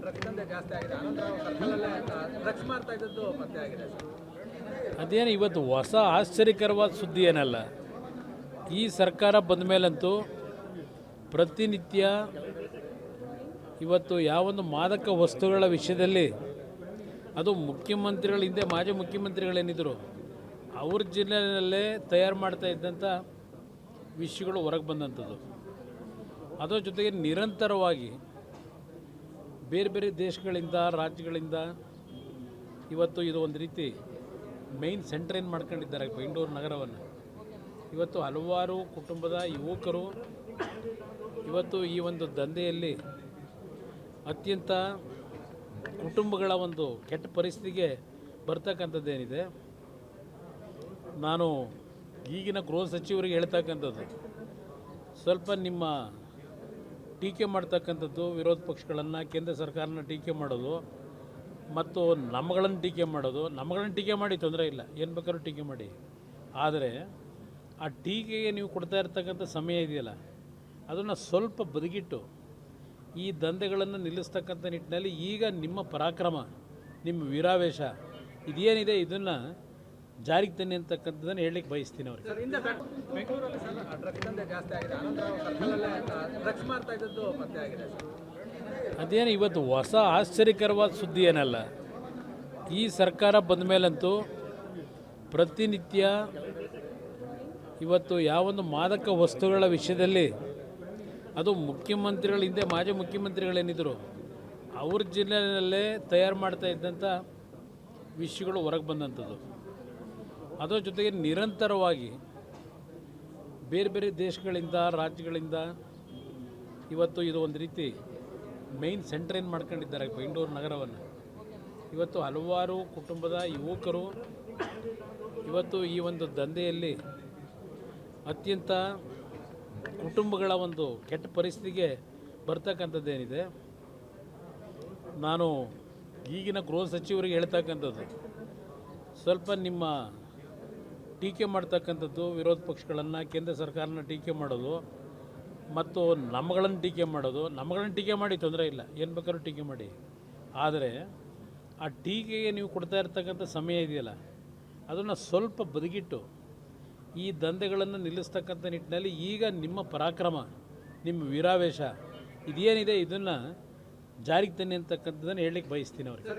Drugs ದಂಧೆ ಜಾಸ್ತಿ ಆಗಿದೆ. ಆನಂತರ ಸರ್ಕಲಲ್ಲೇ ಡ್ರಗ್ಸ್ ಮಾಡ್ತಾ ಇದ್ದದ್ದು ಪತ್ತೆ ಆಗಿದೆ. ಅದೇನು ಇವತ್ತು ಹೊಸ ಆಶ್ಚರ್ಯಕರವಾದ ಸುದ್ದಿ ಏನಲ್ಲ. ಈ ಸರ್ಕಾರ ಬಂದ ಮೇಲಂತೂ ಪ್ರತಿನಿತ್ಯ ಇವತ್ತು ಯಾವೊಂದು ಮಾದಕ ವಸ್ತುಗಳ ವಿಷಯದಲ್ಲಿ ಅದು ಮುಖ್ಯಮಂತ್ರಿಗಳ ಹಿಂದೆ ಮಾಜಿ ಮುಖ್ಯಮಂತ್ರಿಗಳೇನಿದ್ರು ಅವ್ರ ಜಿಲ್ಲೆಯಲ್ಲೇ ತಯಾರು ಮಾಡ್ತಾ ಇದ್ದಂಥ ವಿಷಯಗಳು ಹೊರಗೆ ಬಂದಂಥದ್ದು. ಅದರ ಜೊತೆಗೆ ನಿರಂತರವಾಗಿ ಬೇರೆ ಬೇರೆ ದೇಶಗಳಿಂದ ರಾಜ್ಯಗಳಿಂದ ಇವತ್ತು ಇದು ಒಂದು ರೀತಿ ಮೈನ್ ಸೆಂಟರ್ ಏನು ಮಾಡ್ಕೊಂಡಿದ್ದಾರೆ ಬೆಂಗಳೂರು ನಗರವನ್ನು. ಇವತ್ತು ಹಲವಾರು ಕುಟುಂಬದ ಯುವಕರು ಇವತ್ತು ಈ ಒಂದು ದಂಧೆಯಲ್ಲಿ ಅತ್ಯಂತ ಕುಟುಂಬಗಳ ಒಂದು ಕೆಟ್ಟ ಪರಿಸ್ಥಿತಿಗೆ ಬರ್ತಕ್ಕಂಥದ್ದೇನಿದೆ. ನಾನು ಈಗಿನ ಗೃಹ ಸಚಿವರಿಗೆ ಹೇಳ್ತಕ್ಕಂಥದ್ದು, ಸ್ವಲ್ಪ ನಿಮ್ಮ ಟೀಕೆ ಮಾಡ್ತಕ್ಕಂಥದ್ದು ವಿರೋಧ ಪಕ್ಷಗಳನ್ನು, ಕೇಂದ್ರ ಸರ್ಕಾರನ ಟೀಕೆ ಮಾಡೋದು ಮತ್ತು ನಮ್ಮಗಳನ್ನು ಟೀಕೆ ಮಾಡಿ ತೊಂದರೆ ಇಲ್ಲ, ಏನು ಬೇಕಾದ್ರೂ ಟೀಕೆ ಮಾಡಿ. ಆದರೆ ಆ ಟೀಕೆಗೆ ನೀವು ಕೊಡ್ತಾ ಇರ್ತಕ್ಕಂಥ ಸಮಯ ಇದೆಯಲ್ಲ, ಅದನ್ನು ಸ್ವಲ್ಪ ಬದಿಗಿಟ್ಟು ಈ ದಂಧೆಗಳನ್ನು ನಿಲ್ಲಿಸ್ತಕ್ಕಂಥ ನಿಟ್ಟಿನಲ್ಲಿ ಈಗ ನಿಮ್ಮ ಪರಾಕ್ರಮ, ನಿಮ್ಮ ವೀರಾವೇಶ ಇದೇನಿದೆ ಇದನ್ನು ಜಾರಿಗೆ ತನ್ನಿ ಅಂತಕ್ಕಂಥದ್ದನ್ನು ಹೇಳಲಿಕ್ಕೆ ಬಯಸ್ತೀನಿ ಅವ್ರಿಗೆ. ಬೆಂಗಳೂರಲ್ಲಿ ಡ್ರಗ್ಸ್ ದಂಧೆ ಜಾಸ್ತಿ ಆಗಿದೆ. ಆನಂತರ ಸರ್ಕಲಲ್ಲೇ ಡ್ರಗ್ಸ್ ಮಾಡ್ತಾ ಇದ್ದದ್ದು ಪತ್ತೆ ಆಗಿದೆ. ಅದೇನು ಇವತ್ತು ಹೊಸ ಆಶ್ಚರ್ಯಕರವಾದ ಸುದ್ದಿ ಏನಲ್ಲ. ಈ ಸರ್ಕಾರ ಬಂದ ಮೇಲಂತೂ ಪ್ರತಿನಿತ್ಯ ಇವತ್ತು ಯಾವೊಂದು ಮಾದಕ ವಸ್ತುಗಳ ವಿಷಯದಲ್ಲಿ ಅದು ಮುಖ್ಯಮಂತ್ರಿಗಳ ಹಿಂದೆ ಮಾಜಿ ಮುಖ್ಯಮಂತ್ರಿಗಳೇನಿದ್ರು ಅವ್ರ ಜಿಲ್ಲೆಯಲ್ಲೇ ತಯಾರು ಮಾಡ್ತಾ ಇದ್ದಂಥ ವಿಷಯಗಳು ಹೊರಗೆ ಬಂದಂಥದ್ದು. ಅದರ ಜೊತೆಗೆ ನಿರಂತರವಾಗಿ ಬೇರೆ ಬೇರೆ ದೇಶಗಳಿಂದ ರಾಜ್ಯಗಳಿಂದ ಇವತ್ತು ಇದು ಒಂದು ರೀತಿ ಮೈನ್ ಸೆಂಟರ್ ಏನು ಮಾಡ್ಕೊಂಡಿದ್ದಾರೆ ಬೆಂಗಳೂರು ನಗರವನ್ನು. ಇವತ್ತು ಹಲವಾರು ಕುಟುಂಬದ ಯುವಕರು ಇವತ್ತು ಈ ಒಂದು ದಂಧೆಯಲ್ಲಿ ಅತ್ಯಂತ ಕುಟುಂಬಗಳ ಒಂದು ಕೆಟ್ಟ ಪರಿಸ್ಥಿತಿಗೆ ಬರ್ತಕ್ಕಂಥದ್ದೇನಿದೆ. ನಾನು ಈಗಿನ ಗೃಹ ಸಚಿವರಿಗೆ ಹೇಳ್ತಕ್ಕಂಥದ್ದು, ಸ್ವಲ್ಪ ನಿಮ್ಮ ಟೀಕೆ ಮಾಡ್ತಕ್ಕಂಥದ್ದು ವಿರೋಧ ಪಕ್ಷಗಳನ್ನು, ಕೇಂದ್ರ ಸರ್ಕಾರನ ಟೀಕೆ ಮಾಡೋದು ಮತ್ತು ನಮ್ಮಗಳನ್ನು ಟೀಕೆ ಮಾಡಿ ತೊಂದರೆ ಇಲ್ಲ, ಏನು ಬೇಕಾದ್ರೂ ಟೀಕೆ ಮಾಡಿ. ಆದರೆ ಆ ಟೀಕೆಗೆ ನೀವು ಕೊಡ್ತಾ ಇರ್ತಕ್ಕಂಥ ಸಮಯ ಇದೆಯಲ್ಲ, ಅದನ್ನು ಸ್ವಲ್ಪ ಬದಿಗಿಟ್ಟು ಈ ದಂಧೆಗಳನ್ನು ನಿಲ್ಲಿಸ್ತಕ್ಕಂಥ ನಿಟ್ಟಿನಲ್ಲಿ ಈಗ ನಿಮ್ಮ ಪರಾಕ್ರಮ, ನಿಮ್ಮ ವೀರಾವೇಶ ಇದೇನಿದೆ ಇದನ್ನು ಜಾರಿಗೆ ತನ್ನಿ ಅಂತಕ್ಕಂಥದ್ದನ್ನು ಹೇಳಲಿಕ್ಕೆ ಬಯಸ್ತೀನಿ ಅವ್ರಿಗೆ.